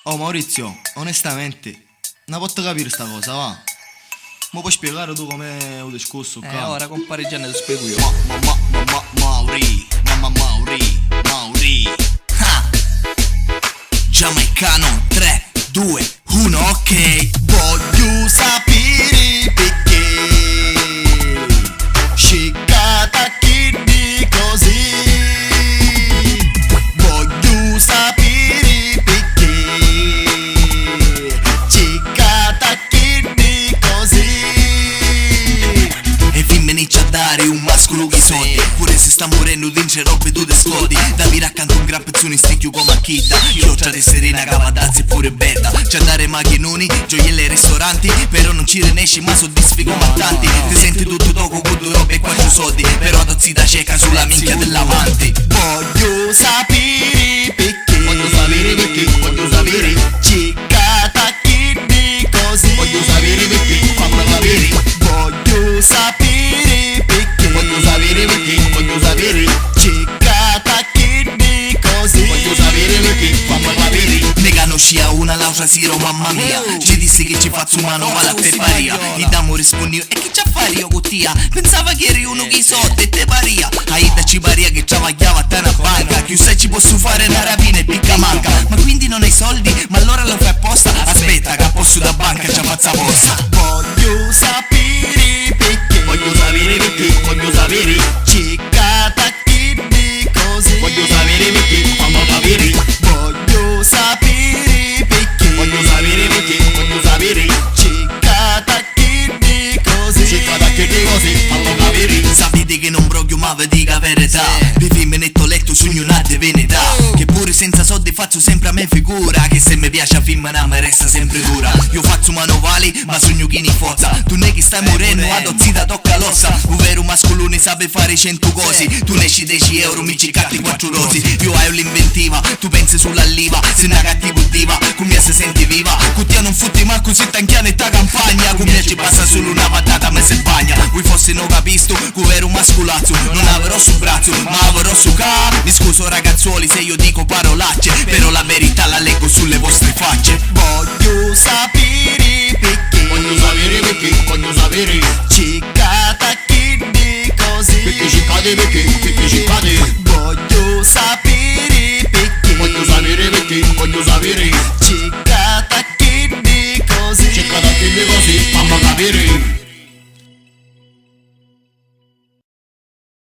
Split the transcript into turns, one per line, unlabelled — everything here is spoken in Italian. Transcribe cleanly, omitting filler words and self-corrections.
Oh Maurizio, onestamente, non posso capire sta cosa, va? Ma puoi spiegare tu com'è il discorso qua?
Ora compare Gianni lo spiego io.
Mauri ha! Giamaicano 3, 2, 1, ok. Voglio sapere perché sciccata chi di così. Voglio sapere perché sciccata chi di così. E femmini a dare un mascolo che soldi. Pure se sta morendo dince robe tu te scodi. Da mi raccanto un gran pezzone sticchio come a chita. Chioccia di serena cavadazzi e pure bella. C'è dare macchinoni, gioielli e ristoranti. Però non ci rinesci ma soddisfi come a tanti. Ti senti tutto tocco con due robe e quattro soldi. Però dozzita cieca sulla minchia dell'amante. Voglio sapere perché. Voglio sapere perché. Voglio sapere. Ciccata chi di così. Voglio sapere perché. Fammi sapere. Voglio sapere perché. Voglio sapere perché. Voglio sapere. Ciccata chi di così. Voglio sapere perché. Fammi sapere. Nega non scia una laurea zero, mamma mia. Ci disse che ci faccio una nuova la pepparia. Gli damo rispondi e che ci affari io con tia. Pensava che eri uno che so te te paria. Aida ci paria che ci avagliava a te una banca. Che sai ci posso fare una rapina e picca manca. Ma quindi non hai soldi? Ma allora lo fai apposta? Aspetta che a posto da banca ci faccia posta. Voglio sapere perché. Voglio sapere perché. Voglio sapere. Ciccata chi di così. Voglio sapere perché. Fammi sapere. Voglio sapere perché. Voglio sapere perché. Voglio sapere. Ciccata chi di così. Ciccata chi di così. Fammi sapere. Sapete che non broglio ma vi dica verità. Vi femminetto letto sogno una divinità. Che pure senza soldi faccio sempre a me figura. Che se mi piace a film mi resta sempre dura. Io faccio manovali ma sogno chi ne forza. Tu ne che stai morendo adozzita tocca l'ossa. Un vero mascolone sape fare 100 cosi. Tu ne esci 10 euro mi cicatti 4 rosi. Io hai l'inventiva, tu pensi sull'alliva. Se una cattiva diva, con mia se senti viva. Con te non fotti ma così tanchiana e ta campagna. Con mia ci passa solo una patata me se bagna. Voi forse non capisto, che vero mascolazzo. Non avrò su braccio, ma avrò su ca. Mi scuso ragazzuoli se io dico parolacce. Però la verità la leggo sulle vostre facce. Voglio sapere perché. Voglio sapere perché. Voglio sapere.